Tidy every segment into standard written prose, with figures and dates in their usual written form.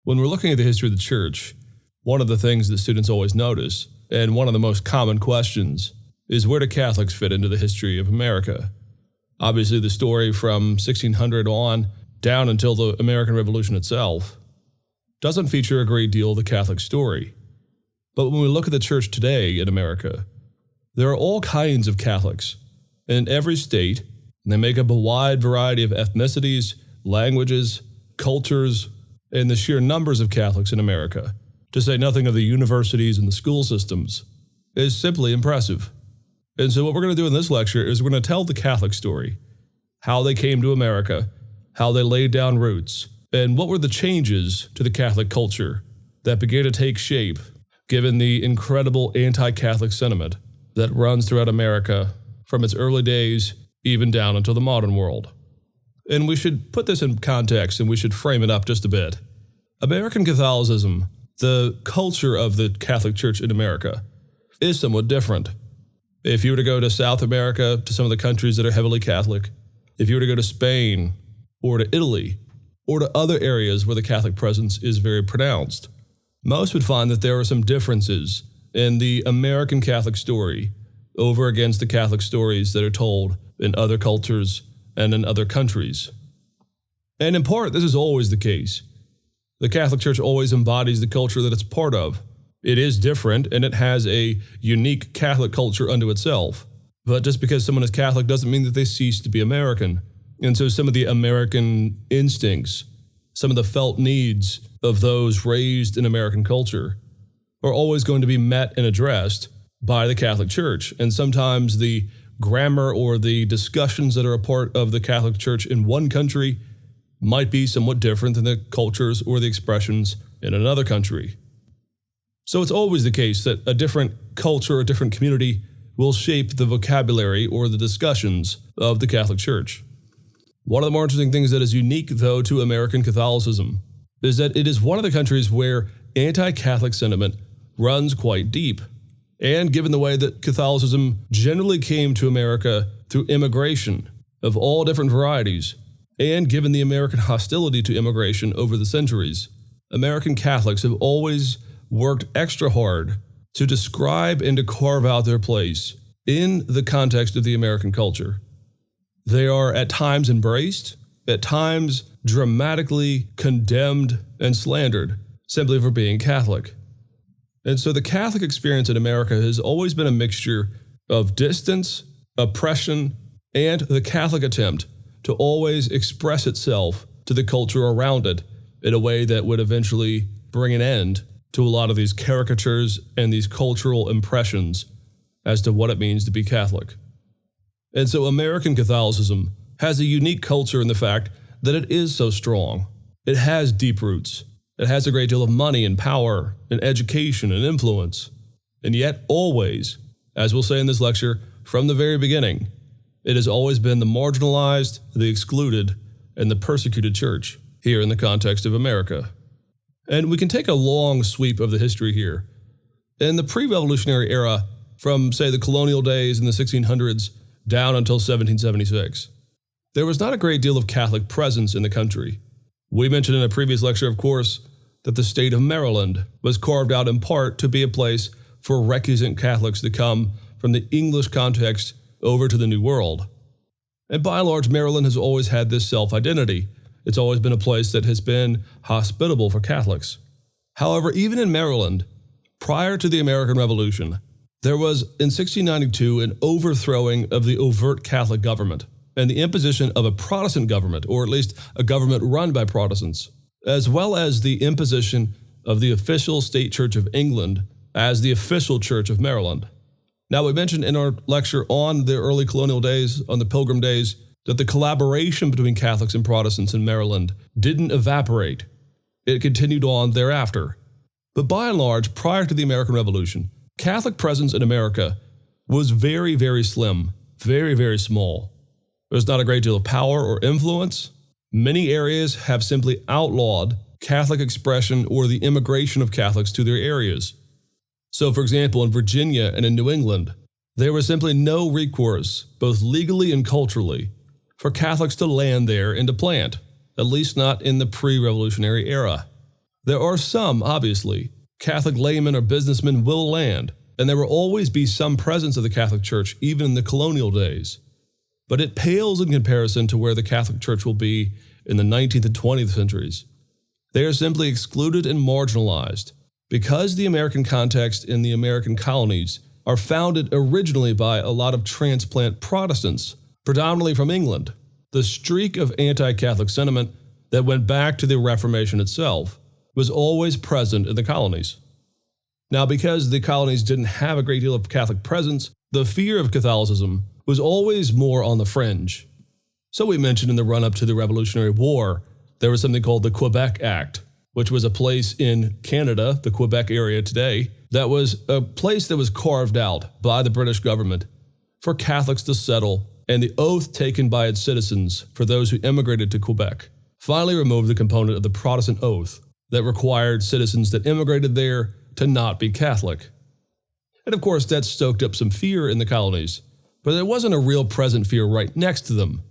When we're looking at the history of the church, one of the things that students always notice, and one of the most common questions, is where do Catholics fit into the history of America? Obviously, the story from 1600 on down until the American Revolution itself doesn't feature a great deal of the Catholic story. But when we look at the church today in America, there are all kinds of Catholics in every state, and they make up a wide variety of ethnicities, languages, cultures, and the sheer numbers of Catholics in America, to say nothing of the universities and the school systems, is simply impressive. And so what we're going to do in this lecture is we're going to tell the Catholic story, how they came to America, how they laid down roots, and what were the changes to the Catholic culture that began to take shape given the incredible anti-Catholic sentiment that runs throughout America from its early days even down into the modern world. And we should put this in context and we should frame it up just a bit. American Catholicism, the culture of the Catholic Church in America, is somewhat different. If you were to go to South America, to some of the countries that are heavily Catholic, if you were to go to Spain or to Italy or to other areas where the Catholic presence is very pronounced, most would find that there are some differences in the American Catholic story over against the Catholic stories that are told in other cultures and in other countries. And in part, this is always the case. The Catholic Church always embodies the culture that it's part of. It is different, and it has a unique Catholic culture unto itself. But just because someone is Catholic doesn't mean that they cease to be American. And so some of the American instincts, some of the felt needs of those raised in American culture are always going to be met and addressed by the Catholic Church. And sometimes the grammar or the discussions that are a part of the Catholic Church in one country might be somewhat different than the cultures or the expressions in another country. So it's always the case that a different culture, a different community will shape the vocabulary or the discussions of the Catholic Church. One of the more interesting things that is unique, though, to American Catholicism is that it is one of the countries where anti-Catholic sentiment runs quite deep. And given the way that Catholicism generally came to America through immigration of all different varieties, and given the American hostility to immigration over the centuries, American Catholics have always worked extra hard to describe and to carve out their place in the context of the American culture. They are at times embraced, at times dramatically condemned and slandered simply for being Catholic. And so the Catholic experience in America has always been a mixture of distance, oppression, and the Catholic attempt to always express itself to the culture around it in a way that would eventually bring an end to a lot of these caricatures and these cultural impressions as to what it means to be Catholic. And so American Catholicism has a unique culture in the fact that it is so strong. It has deep roots. It has a great deal of money and power and education and influence. And yet always, as we'll say in this lecture, from the very beginning, it has always been the marginalized, the excluded, and the persecuted church here in the context of America. And we can take a long sweep of the history here. In the pre-revolutionary era, from, say, the colonial days in the 1600s down until 1776, there was not a great deal of Catholic presence in the country. We mentioned in a previous lecture, of course, that the state of Maryland was carved out in part to be a place for recusant Catholics to come from the English context over to the New World. And by and large, Maryland has always had this self-identity. It's always been a place that has been hospitable for Catholics. However, even in Maryland, prior to the American Revolution, there was, in 1692, an overthrowing of the overt Catholic government and the imposition of a Protestant government, or at least a government run by Protestants, as well as the imposition of the official State Church of England as the official Church of Maryland. Now, we mentioned in our lecture on the early colonial days, on the Pilgrim days, that the collaboration between Catholics and Protestants in Maryland didn't evaporate. It continued on thereafter. But by and large, prior to the American Revolution, Catholic presence in America was very, very slim, very, very small. There's not a great deal of power or influence. Many areas have simply outlawed Catholic expression or the immigration of Catholics to their areas. So, for example, in Virginia and in New England, there was simply no recourse, both legally and culturally, for Catholics to land there and to plant, at least not in the pre-revolutionary era. There are some, obviously. Catholic laymen or businessmen will land, and there will always be some presence of the Catholic Church even in the colonial days. But it pales in comparison to where the Catholic Church will be in the 19th and 20th centuries. They are simply excluded and marginalized because the American context in the American colonies are founded originally by a lot of transplant Protestants, predominantly from England. The streak of anti-Catholic sentiment that went back to the Reformation itself was always present in the colonies. Now, because the colonies didn't have a great deal of Catholic presence, the fear of Catholicism was always more on the fringe. So we mentioned in the run-up to the Revolutionary War, there was something called the Quebec Act, which was a place in Canada, the Quebec area today, that was a place that was carved out by the British government for Catholics to settle, and the oath taken by its citizens for those who immigrated to Quebec finally removed the component of the Protestant oath that required citizens that immigrated there to not be Catholic. And of course, that stoked up some fear in the colonies, but there wasn't a real present fear right next to them.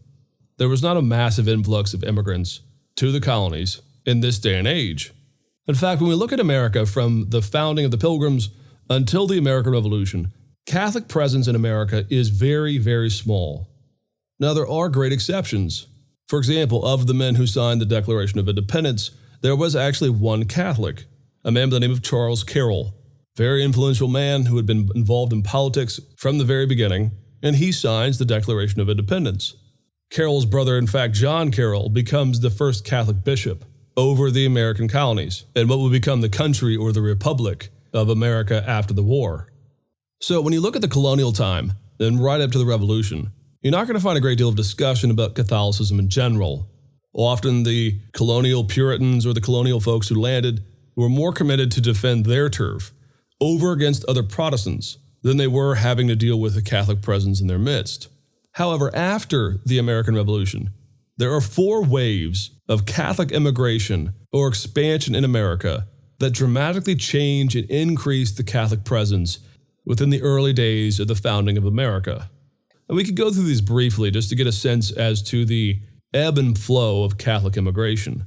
There was not a massive influx of immigrants to the colonies in this day and age. In fact, when we look at America from the founding of the Pilgrims until the American Revolution, Catholic presence in America is very, very small. Now, there are great exceptions. For example, of the men who signed the Declaration of Independence, there was actually one Catholic, a man by the name of Charles Carroll, very influential man who had been involved in politics from the very beginning, and he signs the Declaration of Independence. Carroll's brother, in fact, John Carroll, becomes the first Catholic bishop over the American colonies and what would become the country or the Republic of America after the war. So when you look at the colonial time, then right up to the Revolution, you're not going to find a great deal of discussion about Catholicism in general. Often the colonial Puritans or the colonial folks who landed were more committed to defend their turf over against other Protestants than they were having to deal with a Catholic presence in their midst. However, after the American Revolution, there are 4 waves of Catholic immigration or expansion in America that dramatically change and increase the Catholic presence within the early days of the founding of America. And we could go through these briefly just to get a sense as to the ebb and flow of Catholic immigration.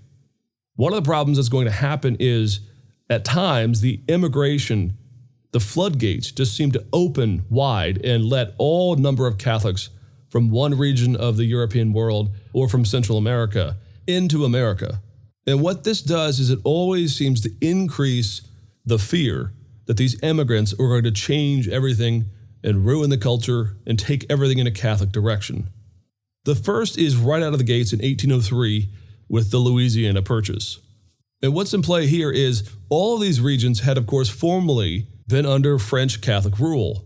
One of the problems that's going to happen is, at times, the floodgates just seem to open wide and let all number of Catholics from one region of the European world or from Central America into America. And what this does is it always seems to increase the fear that these immigrants are going to change everything and ruin the culture and take everything in a Catholic direction. The first is right out of the gates in 1803 with the Louisiana Purchase. And what's in play here is all of these regions had, of course, formerly been under French Catholic rule,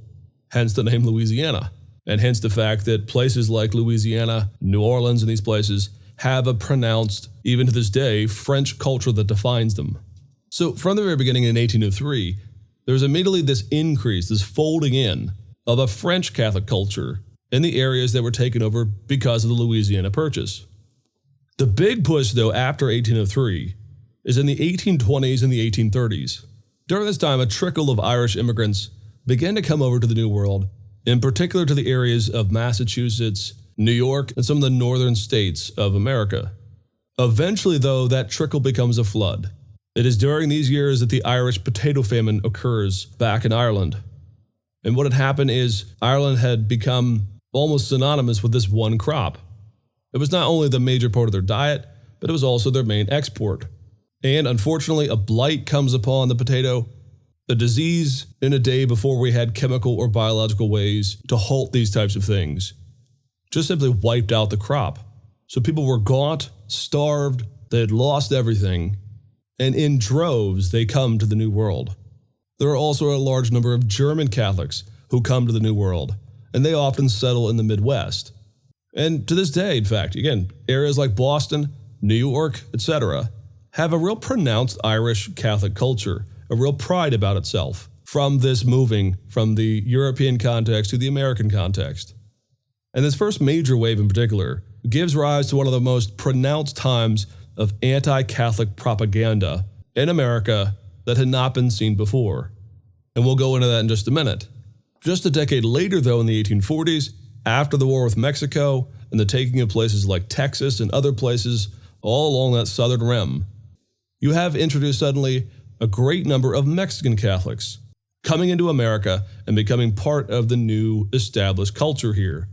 hence the name Louisiana, and hence the fact that places like Louisiana, New Orleans, and these places have a pronounced, even to this day, French culture that defines them. So from the very beginning in 1803, there's immediately this increase, this folding in of a French Catholic culture in the areas that were taken over because of the Louisiana Purchase. The big push, though, after 1803 is in the 1820s and the 1830s. During this time, a trickle of Irish immigrants began to come over to the New World, in particular to the areas of Massachusetts, New York, and some of the northern states of America. Eventually, though, that trickle becomes a flood. It is during these years that the Irish potato famine occurs back in Ireland. And what had happened is Ireland had become almost synonymous with this one crop. It was not only the major part of their diet, but it was also their main export. And unfortunately, a blight comes upon the potato, a disease in a day before we had chemical or biological ways to halt these types of things. Just simply wiped out the crop. So people were gaunt, starved, they had lost everything, and in droves they come to the New World. There are also a large number of German Catholics who come to the New World, and they often settle in the Midwest. And to this day, in fact, again, areas like Boston, New York, etc., have a real pronounced Irish Catholic culture, a real pride about itself from this moving from the European context to the American context. And this first major wave in particular gives rise to one of the most pronounced times of anti-Catholic propaganda in America that had not been seen before. And we'll go into that in just a minute. Just a decade later, though, in the 1840s, after the war with Mexico and the taking of places like Texas and other places all along that southern rim, you have introduced suddenly a great number of Mexican Catholics coming into America and becoming part of the new established culture here.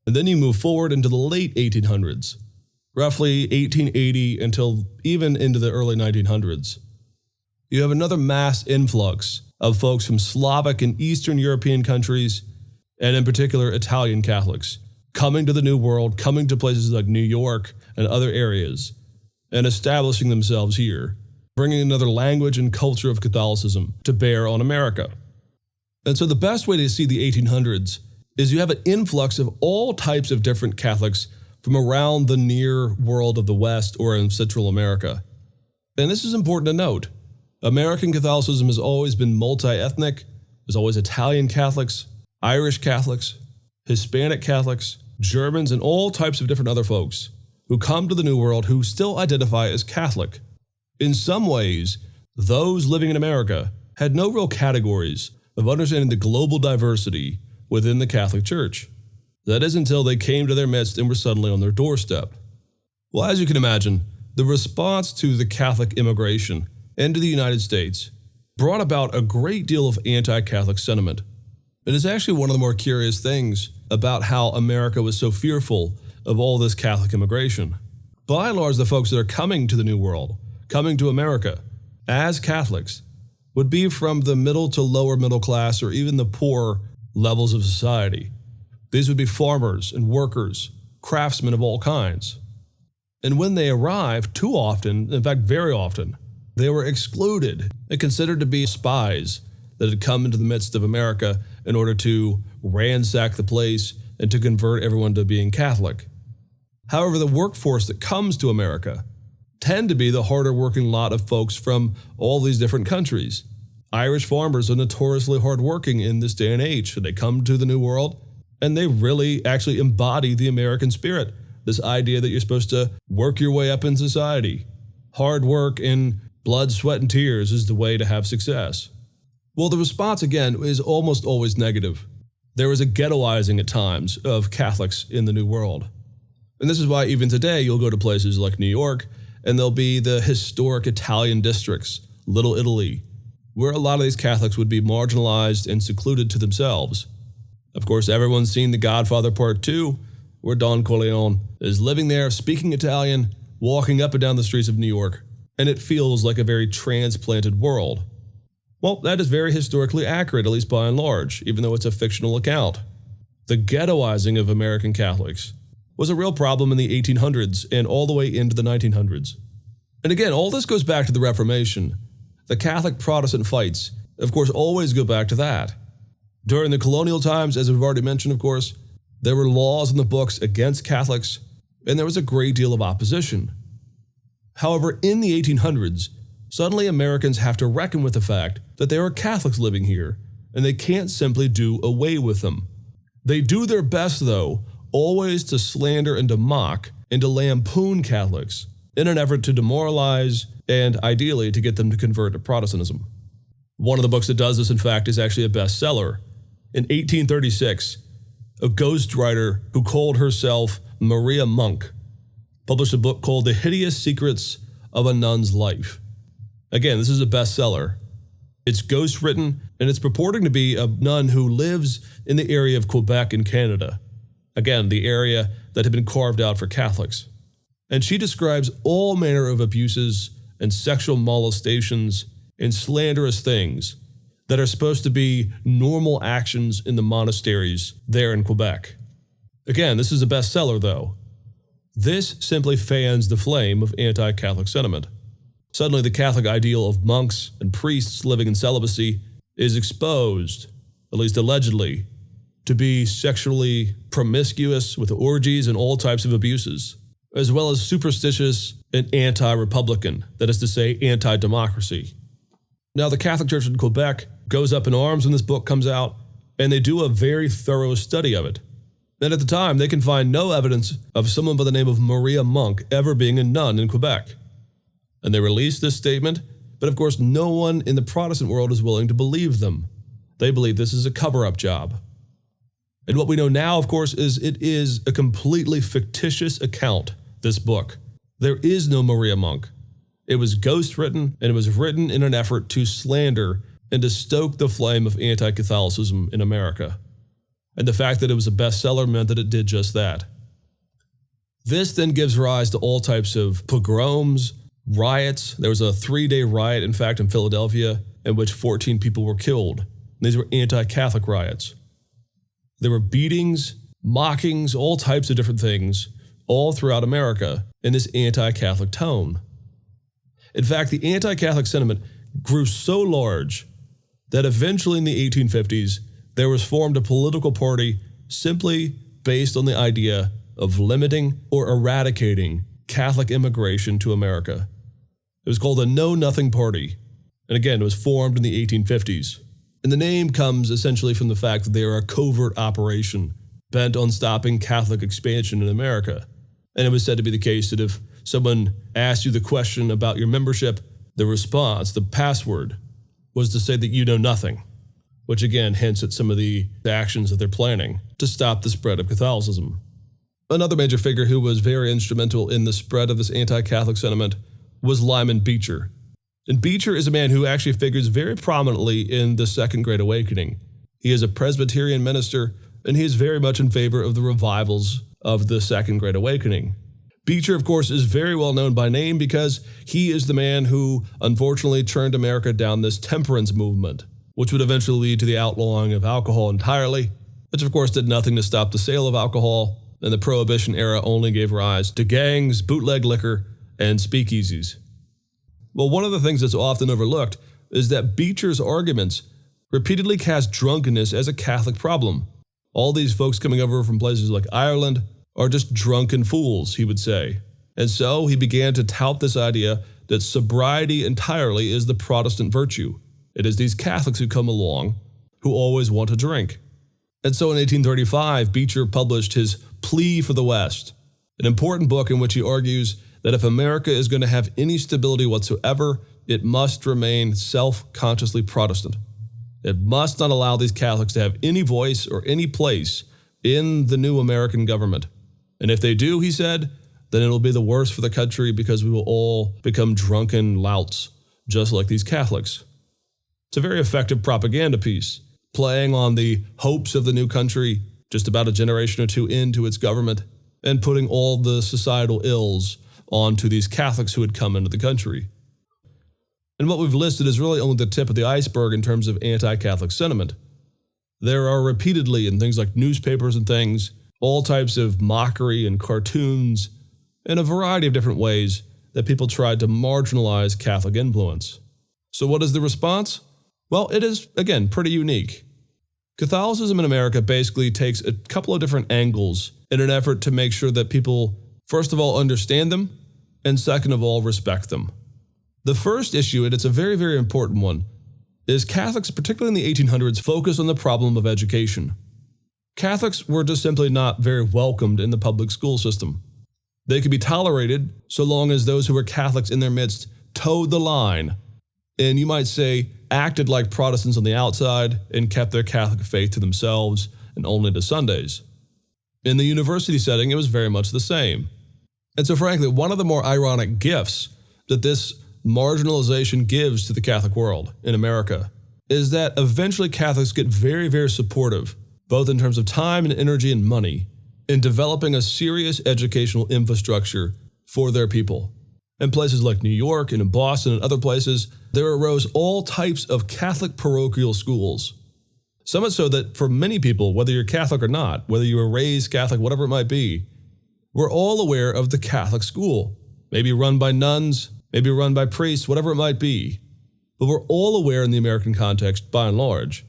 And then you move forward into the late 1800s, roughly 1880 until even into the early 1900s. You have another mass influx of folks from Slavic and Eastern European countries, and in particular Italian Catholics, coming to the New World, coming to places like New York and other areas, and establishing themselves here, bringing another language and culture of Catholicism to bear on America. And so the best way to see the 1800s is you have an influx of all types of different Catholics from around the near world of the West or in Central America. And this is important to note. American Catholicism has always been multi-ethnic. There's always Italian Catholics, Irish Catholics, Hispanic Catholics, Germans, and all types of different other folks who come to the New World who still identify as Catholic. In some ways, those living in America had no real categories of understanding the global diversity within the Catholic Church. That is until they came to their midst and were suddenly on their doorstep. Well, as you can imagine, the response to the Catholic immigration into the United States brought about a great deal of anti-Catholic sentiment. It is actually one of the more curious things about how America was so fearful of all this Catholic immigration. By and large, the folks that are coming to the New World, coming to America as Catholics, would be from the middle to lower middle class or even the poor levels of society. These would be farmers and workers, craftsmen of all kinds. And when they arrived, too often, in fact very often, they were excluded and considered to be spies that had come into the midst of America in order to ransack the place and to convert everyone to being Catholic. However, the workforce that comes to America tend to be the harder working lot of folks from all these different countries. Irish farmers are notoriously hardworking in this day and age. They come to the New World and they really actually embody the American spirit. This idea that you're supposed to work your way up in society. Hard work and blood, sweat, and tears is the way to have success. Well, the response, again, is almost always negative. There is a ghettoizing at times of Catholics in the New World. And this is why even today you'll go to places like New York and there'll be the historic Italian districts, Little Italy, where a lot of these Catholics would be marginalized and secluded to themselves. Of course, everyone's seen The Godfather Part 2, where Don Corleone is living there, speaking Italian, walking up and down the streets of New York, and it feels like a very transplanted world. Well, that is very historically accurate, at least by and large, even though it's a fictional account. The ghettoizing of American Catholics was a real problem in the 1800s and all the way into the 1900s. And again, all this goes back to the Reformation. The Catholic-Protestant fights, of course, always go back to that. During the colonial times, as we've already mentioned, of course, there were laws in the books against Catholics, and there was a great deal of opposition. However, in the 1800s, suddenly Americans have to reckon with the fact that there are Catholics living here, and they can't simply do away with them. They do their best, though, always to slander and to mock and to lampoon Catholics in an effort to demoralize and, ideally, to get them to convert to Protestantism. One of the books that does this, in fact, is actually a bestseller. In 1836, a ghostwriter who called herself Maria Monk published a book called The Hideous Secrets of a Nun's Life. Again, this is a bestseller. It's ghost-written, and it's purporting to be a nun who lives in the area of Quebec in Canada. Again, the area that had been carved out for Catholics. And she describes all manner of abuses and sexual molestations and slanderous things that are supposed to be normal actions in the monasteries there in Quebec. Again, this is a bestseller, though. This simply fans the flame of anti-Catholic sentiment. Suddenly, the Catholic ideal of monks and priests living in celibacy is exposed, at least allegedly, to be sexually promiscuous with orgies and all types of abuses, as well as superstitious and anti-republican, that is to say, anti-democracy. Now, the Catholic Church in Quebec goes up in arms when this book comes out, and they do a very thorough study of it. And at the time, they can find no evidence of someone by the name of Maria Monk ever being a nun in Quebec. And they release this statement, but of course no one in the Protestant world is willing to believe them. They believe this is a cover-up job. And what we know now, of course, is it is a completely fictitious account, this book. There is no Maria Monk. It was ghost-written, and it was written in an effort to slander and to stoke the flame of anti-Catholicism in America. And the fact that it was a bestseller meant that it did just that. This then gives rise to all types of pogroms, riots. There was a 3-day riot, in fact, in Philadelphia, in which 14 people were killed. These were anti-Catholic riots. There were beatings, mockings, all types of different things, all throughout America in this anti-Catholic tone. In fact, the anti-Catholic sentiment grew so large that eventually in the 1850s, there was formed a political party simply based on the idea of limiting or eradicating Catholic immigration to America. It was called the Know Nothing Party, and again, it was formed in the 1850s. And the name comes essentially from the fact that they are a covert operation bent on stopping Catholic expansion in America. And it was said to be the case that if someone asked you the question about your membership, the response, the password, was to say that you know nothing, which again hints at some of the actions that they're planning to stop the spread of Catholicism. Another major figure who was very instrumental in the spread of this anti-Catholic sentiment was Lyman Beecher. And Beecher is a man who actually figures very prominently in the Second Great Awakening. He is a Presbyterian minister, and he is very much in favor of the revivals of the Second Great Awakening. Beecher, of course, is very well known by name because he is the man who unfortunately turned America down this temperance movement, which would eventually lead to the outlawing of alcohol entirely, which of course did nothing to stop the sale of alcohol, and the Prohibition era only gave rise to gangs, bootleg liquor, and speakeasies. Well, one of the things that's often overlooked is that Beecher's arguments repeatedly cast drunkenness as a Catholic problem. All these folks coming over from places like Ireland are just drunken fools, he would say. And so he began to tout this idea that sobriety entirely is the Protestant virtue. It is these Catholics who come along who always want to drink. And so in 1835, Beecher published his Plea for the West, an important book in which he argues that if America is going to have any stability whatsoever, it must remain self-consciously Protestant. It must not allow these Catholics to have any voice or any place in the new American government. And if they do, he said, then it'll be the worse for the country because we will all become drunken louts, just like these Catholics. It's a very effective propaganda piece, playing on the hopes of the new country just about a generation or two into its government, and putting all the societal ills onto these Catholics who had come into the country. And what we've listed is really only the tip of the iceberg in terms of anti-Catholic sentiment. There are repeatedly, in things like newspapers and things, all types of mockery and cartoons, in a variety of different ways that people tried to marginalize Catholic influence. So what is the response? Well, it is, again, pretty unique. Catholicism in America basically takes a couple of different angles in an effort to make sure that people, first of all, understand them, and second of all, respect them. The first issue, and it's a very, very important one, is Catholics, particularly in the 1800s, focus on the problem of education. Catholics were just simply not very welcomed in the public school system. They could be tolerated so long as those who were Catholics in their midst towed the line, and you might say acted like Protestants on the outside and kept their Catholic faith to themselves and only to Sundays. In the university setting, it was very much the same. And so frankly, one of the more ironic gifts that this marginalization gives to the Catholic world in America is that eventually Catholics get very, very supportive, both in terms of time and energy and money, in developing a serious educational infrastructure for their people. In places like New York and in Boston and other places, there arose all types of Catholic parochial schools. So much so that for many people, whether you're Catholic or not, whether you were raised Catholic, whatever it might be, we're all aware of the Catholic school. Maybe run by nuns, maybe run by priests, whatever it might be. But we're all aware in the American context, by and large,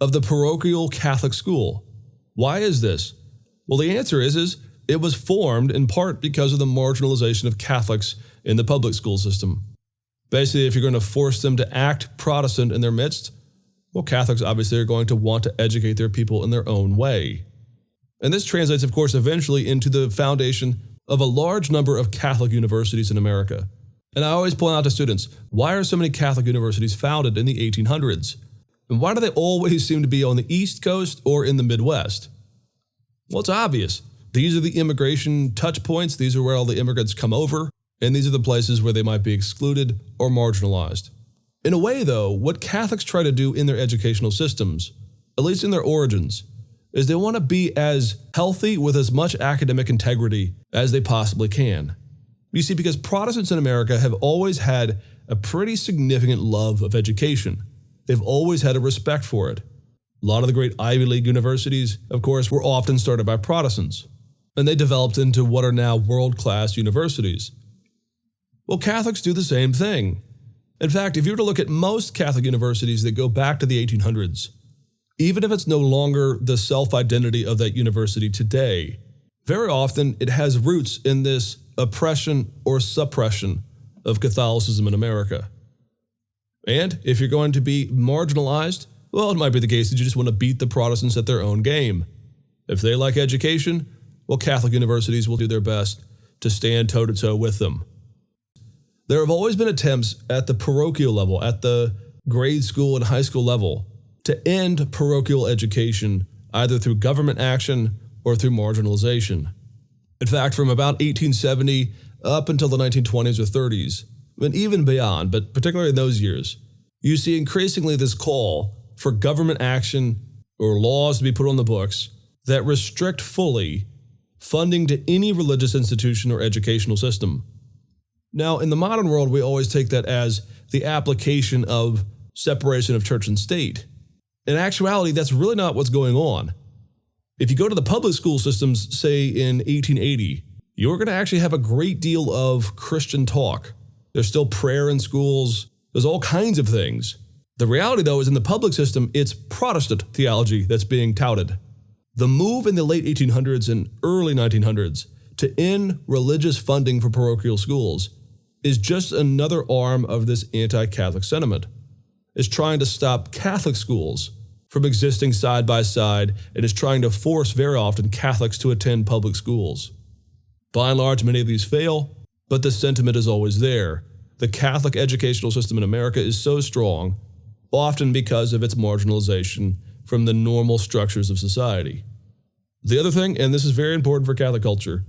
of the parochial Catholic school. Why is this? Well, the answer is it was formed in part because of the marginalization of Catholics in the public school system. Basically, if you're going to force them to act Protestant in their midst, well, Catholics obviously are going to want to educate their people in their own way. And this translates, of course, eventually into the foundation of a large number of Catholic universities in America. And I always point out to students, why are so many Catholic universities founded in the 1800s? And why do they always seem to be on the East Coast or in the Midwest? Well, it's obvious. These are the immigration touch points. These are where all the immigrants come over. and these are the places where they might be excluded or marginalized. In a way, though, what Catholics try to do in their educational systems, at least in their origins, is they want to be as healthy with as much academic integrity as they possibly can. You see, because Protestants in America have always had a pretty significant love of education. They've always had a respect for it. A lot of the great Ivy League universities, of course, were often started by Protestants, and they developed into what are now world-class universities. Well, Catholics do the same thing. In fact, if you were to look at most Catholic universities that go back to the 1800s, even if it's no longer the self-identity of that university today, very often it has roots in this oppression or suppression of Catholicism in America. And if you're going to be marginalized, well, it might be the case that you just want to beat the Protestants at their own game. If they like education, well, Catholic universities will do their best to stand toe-to-toe with them. There have always been attempts at the parochial level, at the grade school and high school level, to end parochial education either through government action or through marginalization. In fact, from about 1870 up until the 1920s or 30s, and even beyond, but particularly in those years, you see increasingly this call for government action or laws to be put on the books that restrict fully funding to any religious institution or educational system. Now, in the modern world, we always take that as the application of separation of church and state. In actuality, that's really not what's going on. If you go to the public school systems, say in 1880, you're going to actually have a great deal of Christian talk. There's still prayer in schools. There's all kinds of things. The reality, though, is in the public system, it's Protestant theology that's being touted. The move in the late 1800s and early 1900s to end religious funding for parochial schools is just another arm of this anti-Catholic sentiment. It's trying to stop Catholic schools from existing side by side and is trying to force very often Catholics to attend public schools. By and large, many of these fail, but the sentiment is always there. The Catholic educational system in America is so strong, often because of its marginalization from the normal structures of society. The other thing, and this is very important for Catholic culture,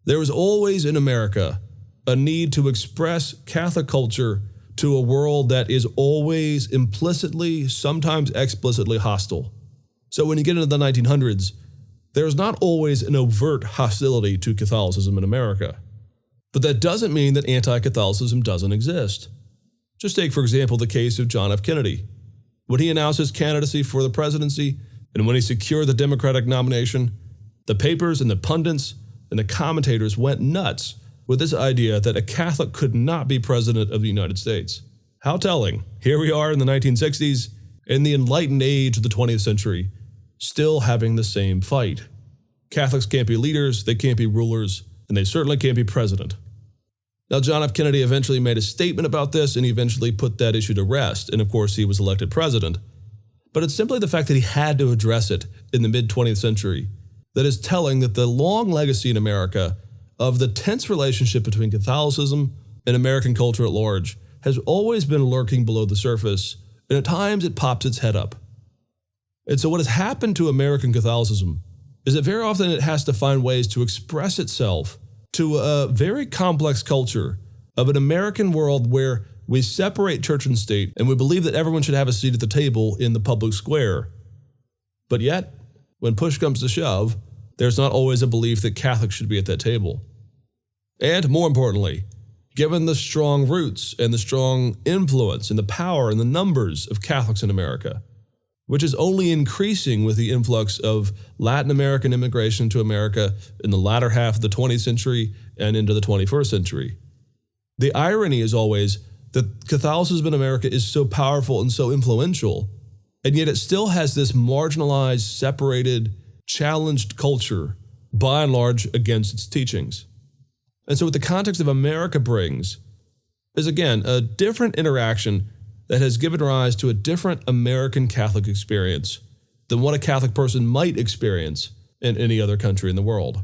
there was always in America a need to express Catholic culture to a world that is always implicitly, sometimes explicitly hostile. So when you get into the 1900s, there's not always an overt hostility to Catholicism in America. But that doesn't mean that anti-Catholicism doesn't exist. Just take, for example, the case of John F. Kennedy. When he announced his candidacy for the presidency, and when he secured the Democratic nomination, the papers and the pundits and the commentators went nuts with this idea that a Catholic could not be president of the United States. How telling. Here we are in the 1960s, in the enlightened age of the 20th century, still having the same fight. Catholics can't be leaders, they can't be rulers, and they certainly can't be president. Now, John F. Kennedy eventually made a statement about this, and he eventually put that issue to rest, and of course he was elected president. But it's simply the fact that he had to address it in the mid-20th century that is telling that the long legacy in America of the tense relationship between Catholicism and American culture at large has always been lurking below the surface, and at times it pops its head up. And so what has happened to American Catholicism is that very often it has to find ways to express itself to a very complex culture of an American world where we separate church and state and we believe that everyone should have a seat at the table in the public square. But yet, when push comes to shove, there's not always a belief that Catholics should be at that table. And more importantly, given the strong roots and the strong influence and the power and the numbers of Catholics in America, which is only increasing with the influx of Latin American immigration to America in the latter half of the 20th century and into the 21st century. The irony is always that Catholicism in America is so powerful and so influential, and yet it still has this marginalized, separated, challenged culture, by and large, against its teachings. And so what the context of America brings is, again, a different interaction that has given rise to a different American Catholic experience than what a Catholic person might experience in any other country in the world.